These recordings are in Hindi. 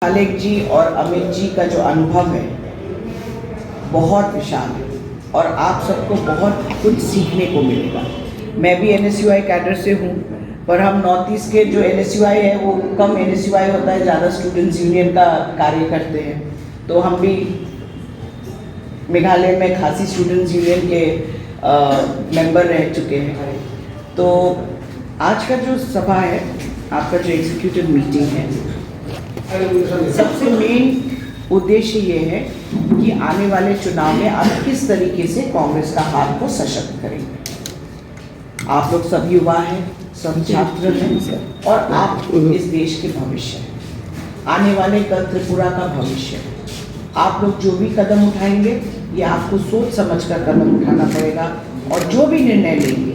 खालिक जी और अमित जी का जो अनुभव है बहुत विशाल है और आप सबको बहुत कुछ सीखने को मिलेगा। मैं भी NSUI कैडर से हूँ, पर हम नॉर्थ ईस्ट के जो NSUI है वो कम NSUI होता है, ज़्यादा स्टूडेंट्स यूनियन का कार्य करते हैं। तो हम भी मेघालय में खासी स्टूडेंट्स यूनियन के मेंबर रह चुके हैं। तो आज का जो सभा है, आपका जो एग्जीक्यूटिव मीटिंग है, सबसे मेन उद्देश्य ये है कि आने वाले चुनाव में आप किस तरीके से कांग्रेस का हाथ को सशक्त करेंगे। आप लोग सब युवा हैं, सब छात्र हैं और आप इस देश के भविष्य हैं, आने वाले कल त्रिपुरा का भविष्य है। आप लोग जो भी कदम उठाएंगे ये आपको सोच समझ कर कदम उठाना पड़ेगा और जो भी निर्णय लेंगे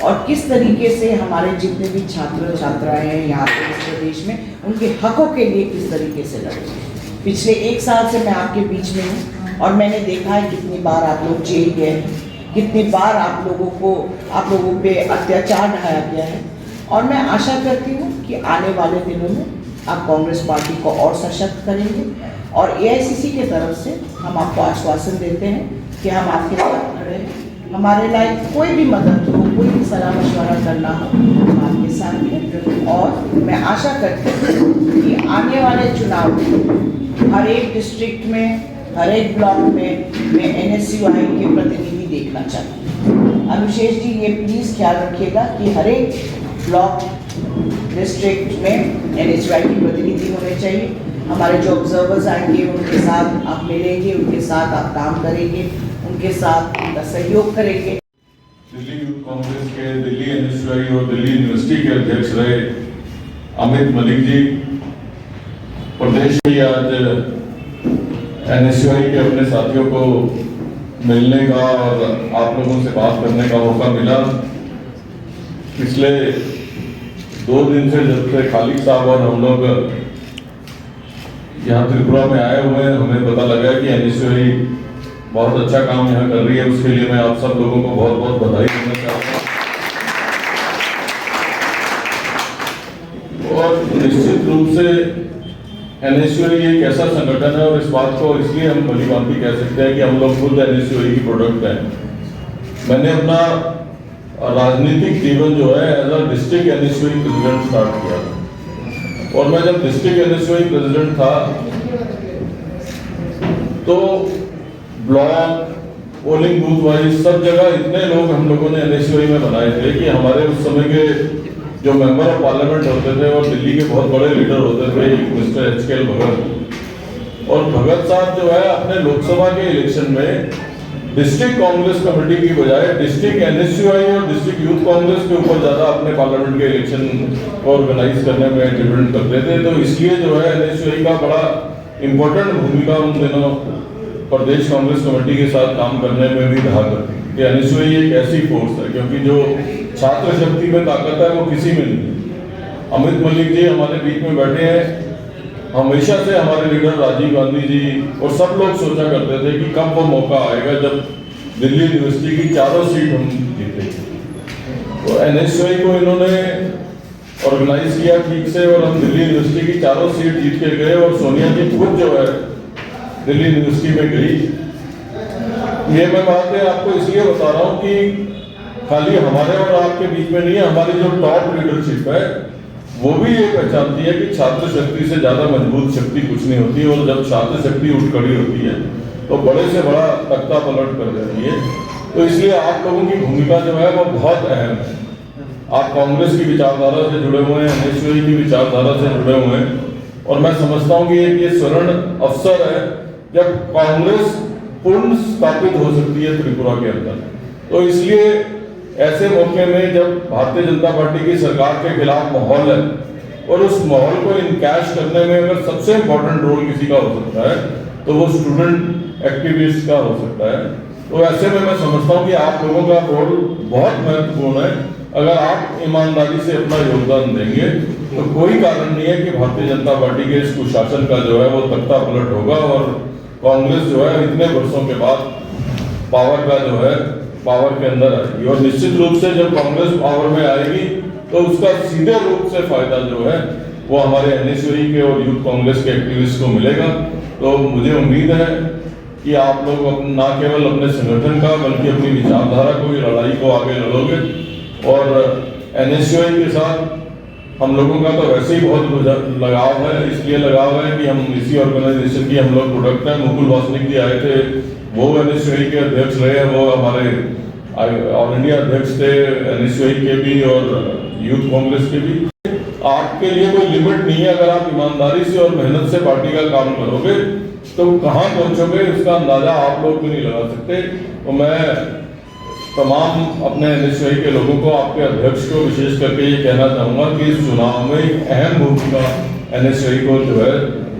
और किस तरीके से हमारे जितने भी छात्र छात्राएं हैं यहाँ पे इस प्रदेश में, उनके हकों के लिए किस तरीके से लड़ेंगे। पिछले 1 साल से मैं आपके बीच में हूँ और मैंने देखा है कितनी बार आप लोग जेल गए हैं, कितनी बार आप लोगों पे अत्याचार ढाया गया है। और मैं आशा करती हूँ कि आने वाले दिनों में आप कांग्रेस पार्टी को और सशक्त करेंगे और AICC की तरफ से हम आपको आश्वासन देते हैं कि हम आपके साथ खड़े हैं। हमारे लायक कोई भी मदद हो, कोई भी सलाह मशवरा करना हो, हम आपके साथ हैं। और मैं आशा करती हूँ कि आने वाले चुनाव में हर एक डिस्ट्रिक्ट में, हर एक ब्लॉक में मैं NSUI के प्रतिनिधि देखना चाहती हूँ। अनुशेष जी, ये प्लीज़ ख्याल रखिएगा कि हर एक ब्लॉक डिस्ट्रिक्ट में NSUI के प्रतिनिधि होने चाहिए। हमारे जो ऑब्जर्वर्स आएंगे उनके साथ आप मिलेंगे, उनके साथ आप काम करेंगे, उनके साथ उनका सहयोग करेंगे। दिल्ली यूथ कांग्रेस के दिल्ली NSUI और दिल्ली यूनिवर्सिटी के अध्यक्ष रहे अमित मलिक जी प्रदेश की आज NSUI के अपने साथियों को मिलने का और आप लोगों से बात करने का मौका मिला। पिछले 2 दिन से जब से खालिक साहब और हम लोग यहाँ त्रिपुरा में आए हुए हैं, हमें पता लगा कि NSUI बहुत अच्छा काम यहाँ कर रही है। उसके लिए मैं आप सब लोगों को बहुत बहुत बधाई देना चाहता हूँ। और निश्चित रूप से NSUI एक ऐसा संगठन है और इस बात को इसलिए हम भली भांति कह सकते हैं कि हम लोग खुद NSUI की प्रोडक्ट हैं। मैंने अपना राजनीतिक जीवन जो है as a district NSUI president start किया था और मैं जब डिस्ट्रिक्ट NSUI प्रेसिडेंट था तो ब्लॉक पोलिंग बूथ वाइज सब जगह इतने लोग हम लोगों ने NSUI में बनाए थे कि हमारे उस समय के जो मेंबर ऑफ पार्लियामेंट होते थे और दिल्ली के बहुत बड़े लीडर होते थे, मिस्टर HKL भगत। और भगत साहब जो है अपने लोकसभा के इलेक्शन में डिस्ट्रिक्ट कांग्रेस कमेटी की बजाय डिस्ट्रिक्ट NSUI और डिस्ट्रिक्ट यूथ कांग्रेस के ऊपर ज्यादा अपने पार्लियामेंट के इलेक्शन ऑर्गेनाइज करने में डिपेंड करते थे। तो इसलिए जो है NSUI का बड़ा इम्पोर्टेंट भूमिका उन दिनों प्रदेश कांग्रेस कमेटी के साथ काम करने में भी रहा करती कि NSUI एक ऐसी फोर्स है, क्योंकि जो छात्र शक्ति में ताकत है वो किसी में नहीं। अमित मलिक जी हमारे बीच में बैठे हैं। हमेशा से हमारे लीडर राजीव गांधी जी और सब लोग सोचा करते थे कि कब वो मौका आएगा जब दिल्ली यूनिवर्सिटी की 4 सीट हम जीतेंगे। तो NSUI को इन्होंने ऑर्गेनाइज किया ठीक से और हम दिल्ली यूनिवर्सिटी की 4 सीट जीत के गए और सोनिया जी खुद जो है दिल्ली यूनिवर्सिटी में गई। ये मैं बात है आपको इसलिए बता रहा हूँ कि खाली हमारे और आपके बीच में नहीं है, हमारी जो टॉप लीडरशिप है वो भी ये पहचानती है कि छात्र शक्ति से ज्यादा मजबूत शक्ति कुछ नहीं होती और जब छात्र शक्ति उठ खड़ी होती है तो बड़े से बड़ा तख्ता पलट कर देती है। तो इसलिए आप लोगों की भूमिका जो है वो बहुत अहम है। आप कांग्रेस की विचारधारा से जुड़े हुए हैं, NSUI की विचारधारा से जुड़े हुए हैं और मैं समझता हूँ कि ये स्वर्ण अवसर है जब कांग्रेस पूर्ण स्थापित हो सकती है त्रिपुरा के अंदर। तो इसलिए ऐसे मौके में जब भारतीय जनता पार्टी की सरकार के खिलाफ माहौल है और उस माहौल को इनकैश करने में अगर सबसे इंपॉर्टेंट रोल किसी का हो सकता है तो वो स्टूडेंट एक्टिविस्ट का हो सकता है। तो ऐसे में मैं समझता हूँ कि आप लोगों का रोल बहुत महत्वपूर्ण है। अगर आप ईमानदारी से अपना योगदान देंगे तो कोई कारण नहीं है कि भारतीय जनता पार्टी के इस कुशासन का जो है वो तख्ता पलट होगा और कांग्रेस जो है इतने वर्षों के बाद पावर के अंदर आएगी। और निश्चित रूप से जब कांग्रेस पावर में आएगी तो उसका सीधे रूप से फायदा जो है वो हमारे NSUI के और यूथ कांग्रेस के एक्टिविस्ट को मिलेगा। तो मुझे उम्मीद है कि आप लोग न केवल अपने संगठन का बल्कि अपनी विचारधारा को, लड़ाई को आगे लड़ोगे। और NSUI के साथ हम लोगों का तो वैसे ही बहुत लगाव है, इसलिए लगाव है कि हम इसी ऑर्गेनाइजेशन की हम लोग प्रोडक्ट हैं। मुकुल वासनिक जी आए थे, वो NSUI के अध्यक्ष रहे हैं, वो हमारे ऑल इंडिया अध्यक्ष थे NSUI के भी और यूथ कांग्रेस के भी। आपके लिए कोई लिमिट नहीं है, अगर आप ईमानदारी से और मेहनत से पार्टी का काम करोगे तो कहाँ पहुंचोगे उसका अंदाजा आप लोग भी नहीं लगा सकते। तो मैं तमाम अपने NSUI के लोगों को, आपके अध्यक्ष को विशेष करके ये कहना चाहूँगा कि इस चुनाव में एक अहम भूमिका NSUI को जो है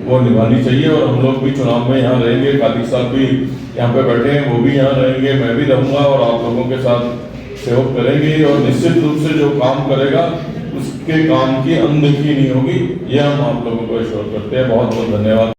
वो निभानी चाहिए। और हम लोग भी चुनाव में यहाँ रहेंगे, कादिक साहब भी यहाँ पे बैठे हैं, वो भी यहाँ रहेंगे, मैं भी रहूँगा और आप लोगों के साथ सहयोग करेंगे। और निश्चित रूप से जो काम करेगा उसके काम की अनदेखी नहीं होगी, ये हम आप लोगों को एश्योर करते हैं। बहुत बहुत धन्यवाद।